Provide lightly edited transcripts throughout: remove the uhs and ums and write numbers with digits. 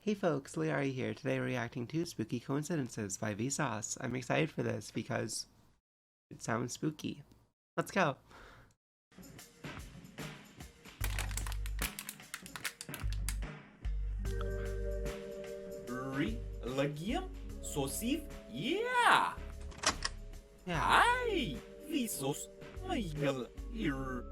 Hey folks, lyarri here. Today we're reacting to Spooky Coincidences by Vsauce. I'm excited for this because it sounds spooky. Let's go. Lagiem? Sosif? Yeah! Hi! Vsauce, Michael here.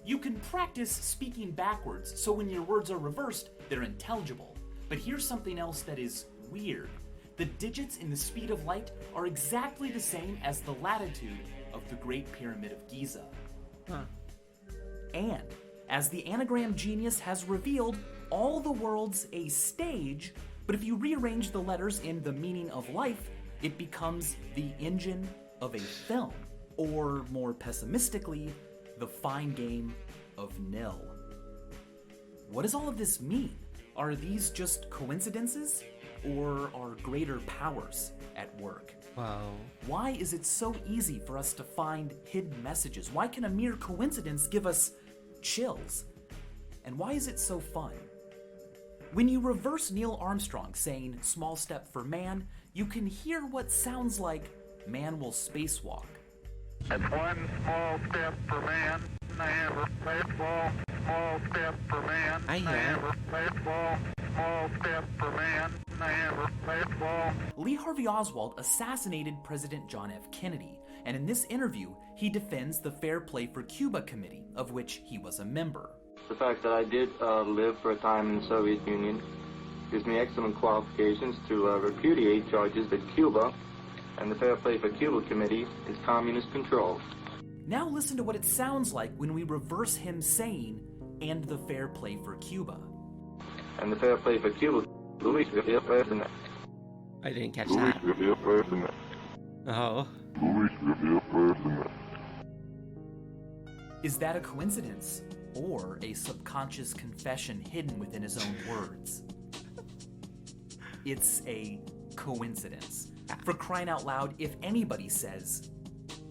You can practice speaking backwards, so when your words are reversed, they're intelligible. But here's something else that is weird. The digits in the speed of light are exactly the same as the latitude of the Great Pyramid of Giza. Huh. And, as the anagram genius has revealed, all the world's a stage, but if you rearrange the letters in the meaning of life, it becomes the engine of a film. Or, more pessimistically, the fine game of nil. What does all of this mean? Are these just coincidences? Or are greater powers at work? Whoa. Why is it so easy for us to find hidden messages? Why can a mere coincidence give us chills? And why is it so fun? When you reverse Neil Armstrong saying small step for man, you can hear what sounds like man will spacewalk. It's one small step for man, never small step for man, I hear never small step for man, never Lee Harvey Oswald assassinated President John F. Kennedy, and in this interview, he defends the Fair Play for Cuba Committee, of which he was a member. The fact that I did live for a time in the Soviet Union gives me excellent qualifications to repudiate charges that Cuba and the Fair Play for Cuba Committee is communist controlled. Now listen to what it sounds like when we reverse him saying, and the Fair Play for Cuba. And the Fair Play for Cuba, Luis President. I didn't catch that. Oh. Is that a coincidence, or a subconscious confession hidden within his own words? It's a coincidence. For crying out loud, if anybody says,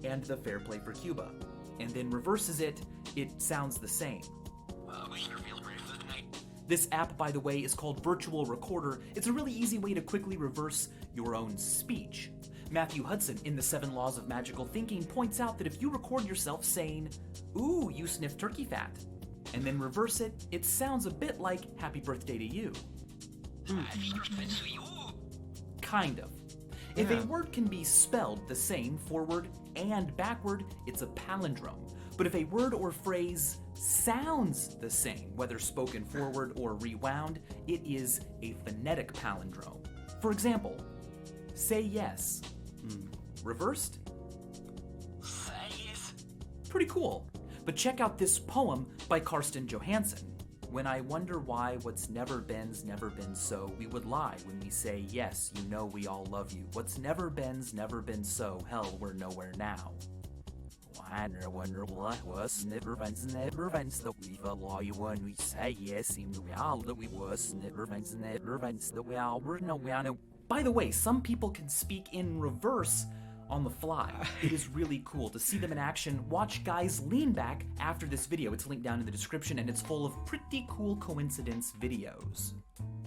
and the Fair Play for Cuba, and then reverses it, it sounds the same. This app, by the way, is called Virtual Recorder. It's a really easy way to quickly reverse your own speech. Matthew Hudson, in The 7 Laws of Magical Thinking, points out that if you record yourself saying, ooh, you sniff turkey fat, and then reverse it, it sounds a bit like happy birthday to you. Kind of. If a word can be spelled the same forward and backward, it's a palindrome. But if a word or phrase sounds the same, whether spoken forward or rewound, it is a phonetic palindrome. For example, say yes. Reversed? Say yes. Pretty cool. But check out this poem by Karsten Johansson. When I wonder why what's never been so, we would lie when we say, yes, you know we all love you. What's never been so, hell, we're nowhere now. I wonder what was never been, that we lie when we say yes, seem to be all that we was never been, that we all were nowhere now. By the way, some people can speak in reverse on the fly. It is really cool to see them in action. Watch Guys Lean Back after this video. It's linked down in the description, and it's full of pretty cool coincidence videos.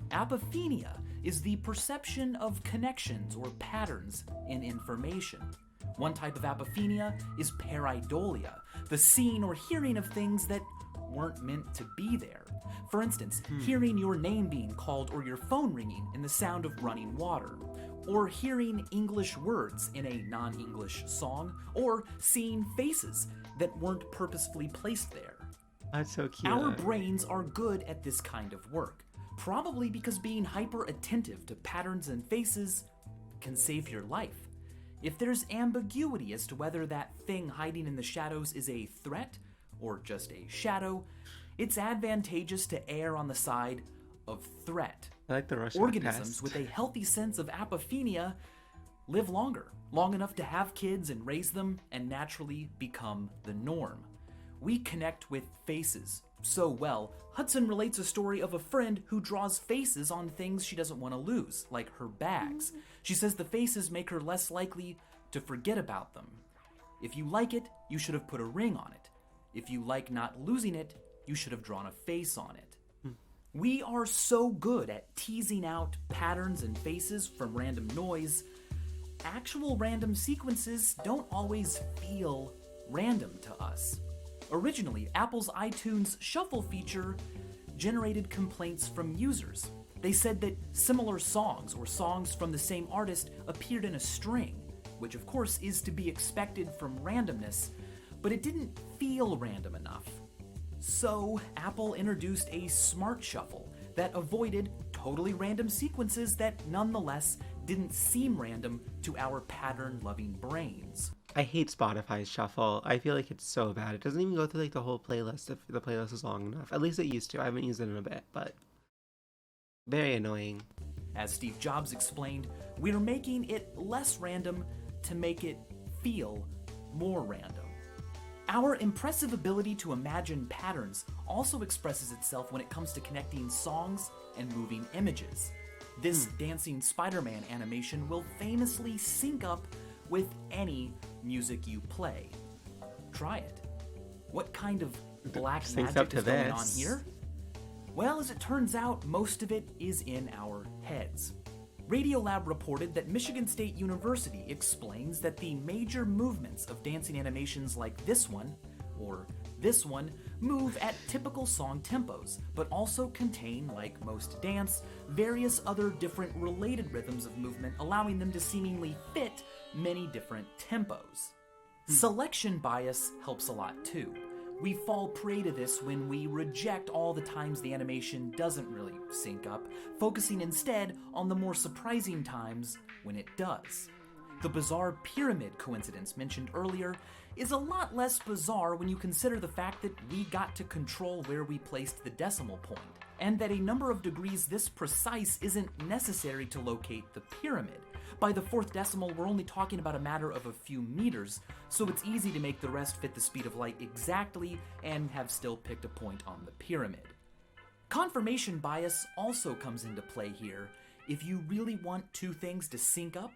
Apophenia is the perception of connections or patterns in information. One type of apophenia is pareidolia, the seeing or hearing of things that weren't meant to be there. For instance, hearing your name being called or your phone ringing in the sound of running water, or hearing English words in a non-English song, or seeing faces that weren't purposefully placed there. That's so cute. Our brains are good at this kind of work, probably because being hyper-attentive to patterns and faces can save your life. If there's ambiguity as to whether that thing hiding in the shadows is a threat or just a shadow, it's advantageous to err on the side of threat. I like the Rorschach Organisms test. with a healthy sense of apophenia live longer, long enough to have kids and raise them and naturally become the norm. We connect with faces so well. Hudson relates a story of a friend who draws faces on things she doesn't want to lose, like her bags. She says the faces make her less likely to forget about them. If you like it, you should have put a ring on it. If you like not losing it, you should have drawn a face on it. We are so good at teasing out patterns and faces from random noise. Actual random sequences don't always feel random to us. Originally, Apple's iTunes Shuffle feature generated complaints from users. They said that similar songs or songs from the same artist appeared in a string, which of course is to be expected from randomness, but it didn't feel random enough. So, Apple introduced a smart shuffle that avoided totally random sequences that nonetheless didn't seem random to our pattern-loving brains. I hate Spotify's shuffle. I feel like it's so bad. It doesn't even go through like the whole playlist if the playlist is long enough. At least it used to. I haven't used it in a bit, but very annoying. As Steve Jobs explained, we're making it less random to make it feel more random. Our impressive ability to imagine patterns also expresses itself when it comes to connecting songs and moving images. This dancing Spider-Man animation will famously sync up with any music you play. Try it. What kind of black magic is going on here? Well, as it turns out, most of it is in our heads. Radiolab reported that Michigan State University explains that the major movements of dancing animations like this one, or this one, move at typical song tempos, but also contain, like most dance, various other different related rhythms of movement, allowing them to seemingly fit many different tempos. Selection bias helps a lot too. We fall prey to this when we reject all the times the animation doesn't really sync up, focusing instead on the more surprising times when it does. The bizarre pyramid coincidence mentioned earlier is a lot less bizarre when you consider the fact that we got to control where we placed the decimal point, and that a number of degrees this precise isn't necessary to locate the pyramid. By the fourth decimal, we're only talking about a matter of a few meters, so it's easy to make the rest fit the speed of light exactly and have still picked a point on the pyramid. Confirmation bias also comes into play here. If you really want two things to sync up,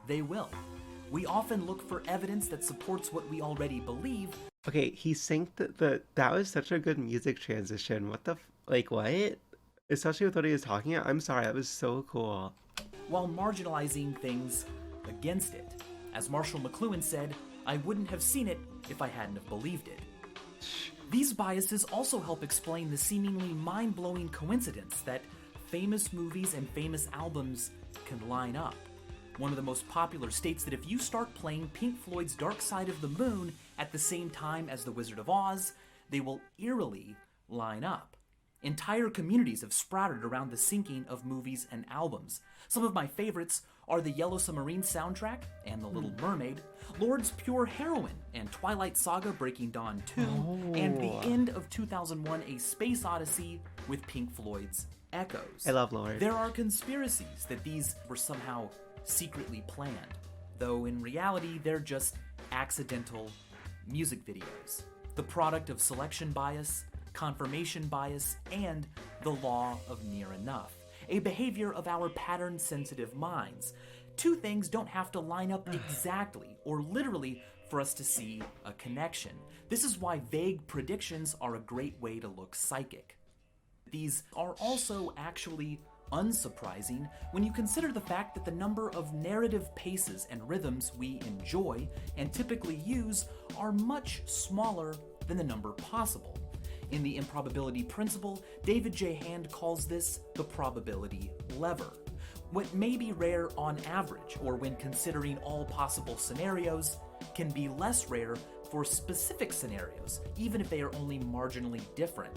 they will. We often look for evidence that supports what we already believe. Okay, he synced that was such a good music transition. What the what? Especially with what he was talking about. I'm sorry, that was so cool. While marginalizing things against it. As Marshall McLuhan said, I wouldn't have seen it if I hadn't have believed it. These biases also help explain the seemingly mind-blowing coincidence that famous movies and famous albums can line up. One of the most popular states that if you start playing Pink Floyd's Dark Side of the Moon at the same time as The Wizard of Oz, they will eerily line up. Entire communities have sprouted around the syncing of movies and albums. Some of my favorites are the Yellow Submarine soundtrack and The Little Mermaid, Lord's Pure Heroine and Twilight Saga Breaking Dawn 2, and the end of 2001 A Space Odyssey with Pink Floyd's Echoes. I love Lord. There are conspiracies that these were somehow secretly planned, though in reality they're just accidental music videos, the product of selection bias, confirmation bias, and the law of near enough, a behavior of our pattern-sensitive minds. Two things don't have to line up exactly or literally for us to see a connection. This is why vague predictions are a great way to look psychic. These are also actually unsurprising when you consider the fact that the number of narrative paces and rhythms we enjoy and typically use are much smaller than the number possible. In the improbability principle, David J. Hand calls this the probability lever. What may be rare on average, or when considering all possible scenarios, can be less rare for specific scenarios, even if they are only marginally different.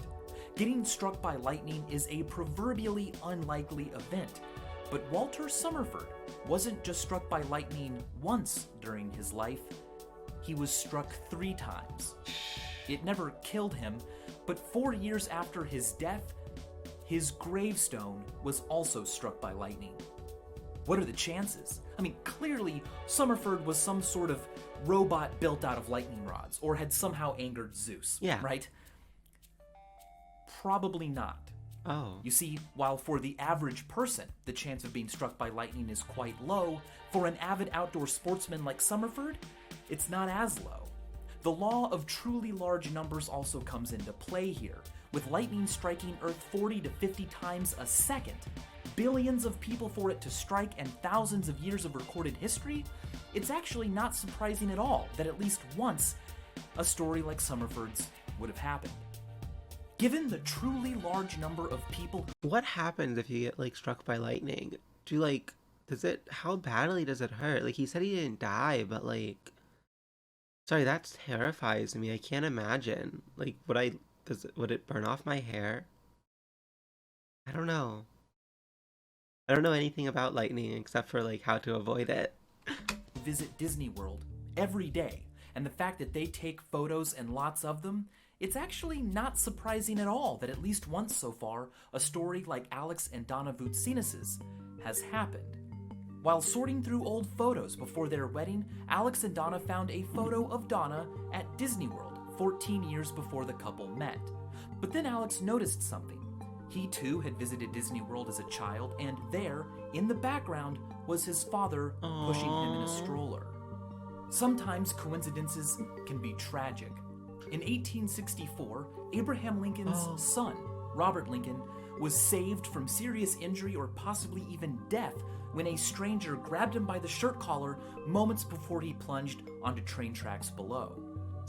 Getting struck by lightning is a proverbially unlikely event, but Walter Summerford wasn't just struck by lightning once during his life, he was struck 3 times. It never killed him, but 4 years after his death, his gravestone was also struck by lightning. What are the chances? I mean, clearly Summerford was some sort of robot built out of lightning rods, or had somehow angered Zeus, right? Probably not. Oh. You see, while for the average person, the chance of being struck by lightning is quite low, for an avid outdoor sportsman like Summerford, it's not as low. The law of truly large numbers also comes into play here, with lightning striking Earth 40 to 50 times a second. Billions of people for it to strike and thousands of years of recorded history, it's actually not surprising at all that at least once a story like Summerford's would have happened. Given the truly large number of people... What happens if you get, like, struck by lightning? How badly does it hurt? Like, he said he didn't die, but, like... Sorry, that terrifies me. I can't imagine. Like, would it burn off my hair? I don't know. I don't know anything about lightning except for, like, how to avoid it. Visit Disney World every day, and the fact that they take photos and lots of them, it's actually not surprising at all that at least once so far, a story like Alex and Donna Vsauce's has happened. While sorting through old photos before their wedding, Alex and Donna found a photo of Donna at Disney World 14 years before the couple met. But then Alex noticed something. He too had visited Disney World as a child, and there, in the background, was his father pushing him in a stroller. Sometimes coincidences can be tragic. In 1864, Abraham Lincoln's son, Robert Lincoln, was saved from serious injury or possibly even death when a stranger grabbed him by the shirt collar moments before he plunged onto train tracks below.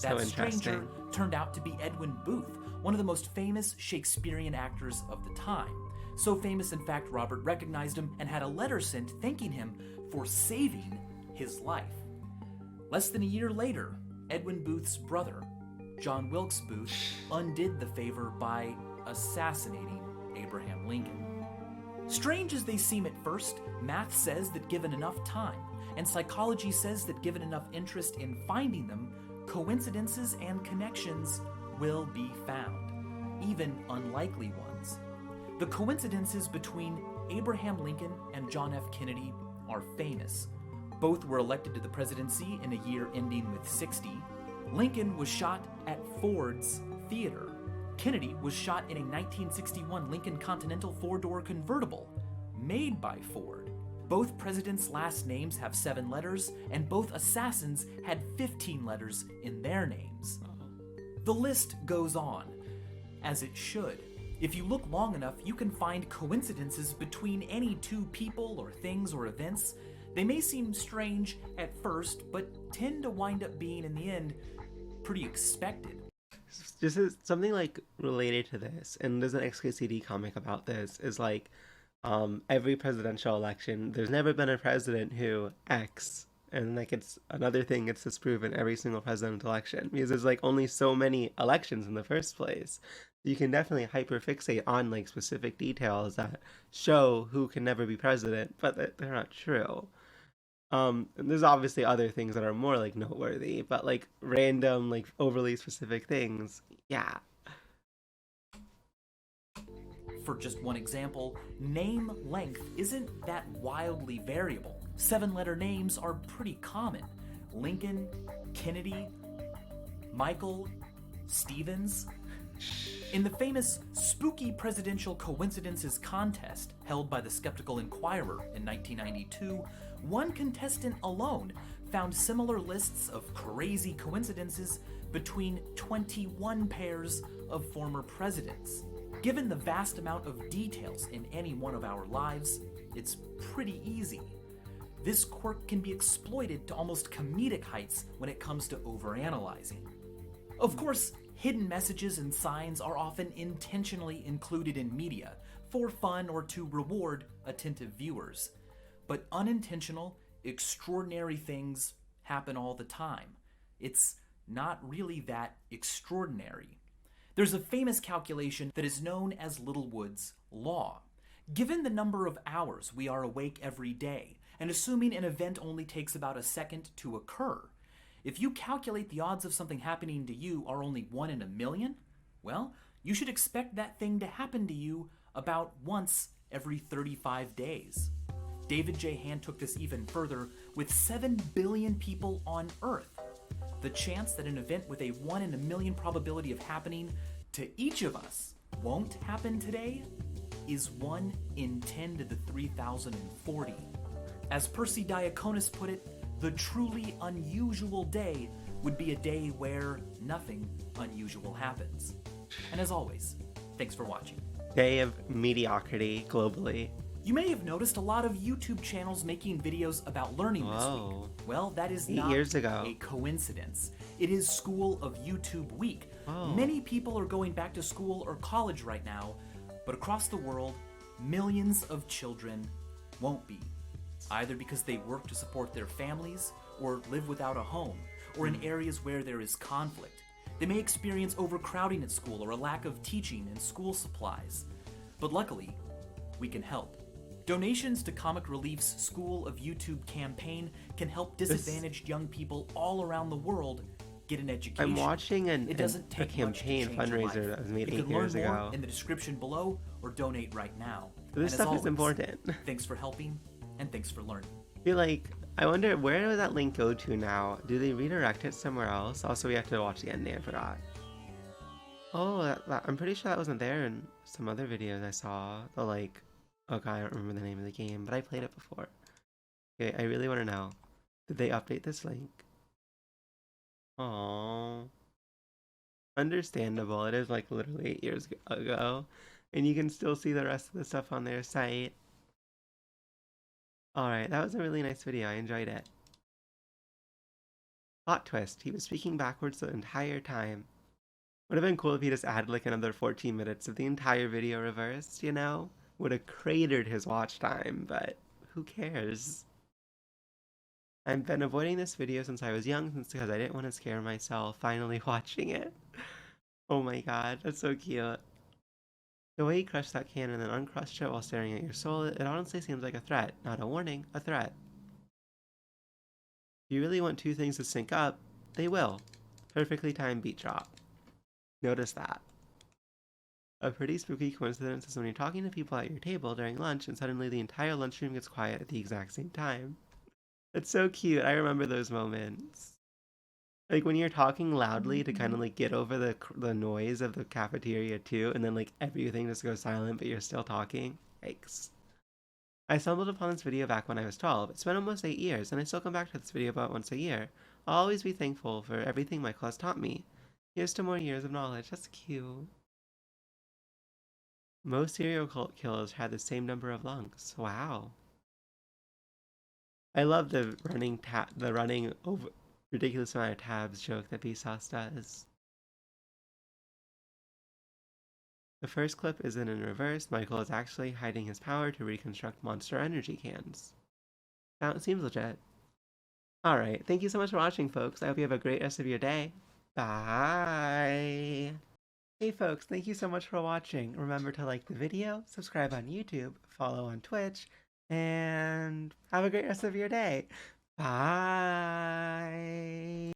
That stranger turned out to be Edwin Booth, one of the most famous Shakespearean actors of the time. So famous, in fact, Robert recognized him and had a letter sent thanking him for saving his life. Less than a year later, Edwin Booth's brother, John Wilkes Booth, undid the favor by assassinating Abraham Lincoln. Strange as they seem at first, math says that given enough time, and psychology says that given enough interest in finding them, coincidences and connections will be found, even unlikely ones. The coincidences between Abraham Lincoln and John F. Kennedy are famous. Both were elected to the presidency in a year ending with 60. Lincoln was shot at Ford's Theater. Kennedy was shot in a 1961 Lincoln Continental four-door convertible made by Ford. Both presidents' last names have 7 letters, and both assassins had 15 letters in their names. The list goes on, as it should. If you look long enough, you can find coincidences between any two people or things or events. They may seem strange at first, but tend to wind up being, in the end, pretty expected. This is something like related to this, and there's an XKCD comic about this, is like every presidential election, there's never been a president who X, and like it's another thing gets disproven every single presidential election, because there's like only so many elections in the first place. You can definitely hyperfixate on like specific details that show who can never be president, but they're not true. And there's obviously other things that are more like noteworthy, but like random, like overly specific things, yeah. For just one example, name length isn't that wildly variable. 7-letter names are pretty common. Lincoln, Kennedy, Michael, Stevens. In the famous Spooky Presidential Coincidences contest held by the Skeptical Inquirer in 1992, one contestant alone found similar lists of crazy coincidences between 21 pairs of former presidents. Given the vast amount of details in any one of our lives, it's pretty easy. This quirk can be exploited to almost comedic heights when it comes to overanalyzing. Of course, hidden messages and signs are often intentionally included in media for fun or to reward attentive viewers. But unintentional, extraordinary things happen all the time. It's not really that extraordinary. There's a famous calculation that is known as Littlewood's law. Given the number of hours we are awake every day, and assuming an event only takes about a second to occur, if you calculate the odds of something happening to you are only 1 in a million, well, you should expect that thing to happen to you about once every 35 days. David J. Hand took this even further with 7 billion people on Earth. The chance that an event with a 1 in a million probability of happening to each of us won't happen today is 1 in 10 to the 3040. As Percy Diaconus put it, The truly unusual day would be a day where nothing unusual happens. And as always, thanks for watching. Day of mediocrity globally. You may have noticed a lot of YouTube channels making videos about learning this Whoa. week. Well, that is 8 not years ago. a coincidence. It is School of YouTube Week. Oh. Many people are going back to school or college right now, but across the world, millions of children won't be. Either because they work to support their families, or live without a home, or in areas where there is conflict. They may experience overcrowding at school or a lack of teaching and school supplies. But luckily, we can help. Donations to Comic Relief's School of YouTube campaign can help disadvantaged young people all around the world get an education. I'm watching It doesn't a take much to campaign change your fundraiser life. that was made You 8 can years learn more ago. in the description below or donate right now. This And as stuff is always, important. Thanks for helping and thanks for learning. I wonder where does that link go to now? Do they redirect it somewhere else? Also, we have to watch the ending. I forgot. Oh, I'm pretty sure that wasn't there in some other videos I saw. Okay, I don't remember the name of the game, but I played it before. Okay, I really want to know. Did they update this link? Aww. Understandable. It is literally 8 years ago, and you can still see the rest of the stuff on their site. Alright, that was a really nice video. I enjoyed it. Plot twist. He was speaking backwards the entire time. Would have been cool if he just added another 14 minutes of the entire video reversed, you know? Would have cratered his watch time, but who cares? I've been avoiding this video since I was young, because I didn't want to scare myself finally watching it. Oh my god, that's so cute. The way he crushed that can and then uncrushed it while staring at your soul, it honestly seems like a threat. Not a warning, a threat. If you really want two things to sync up, they will. Perfectly timed beat drop. Notice that. A pretty spooky coincidence is when you're talking to people at your table during lunch and suddenly the entire lunchroom gets quiet at the exact same time. It's so cute. I remember those moments. When you're talking loudly to kind of get over the noise of the cafeteria too, and then everything just goes silent but you're still talking. Yikes. I stumbled upon this video back when I was 12. It's been almost 8 years, and I still come back to this video about once a year. I'll always be thankful for everything Michael has taught me. Here's to more years of knowledge. That's cute. Most serial killers had the same number of lungs. Wow. I love the running over ridiculous amount of tabs joke that Vsauce does. The first clip isn't in reverse. Michael is actually hiding his power to reconstruct monster energy cans. That seems legit. Alright, thank you so much for watching, folks. I hope you have a great rest of your day. Bye! Hey folks, thank you so much for watching. Remember to like the video, subscribe on YouTube, follow on Twitch, and have a great rest of your day. Bye!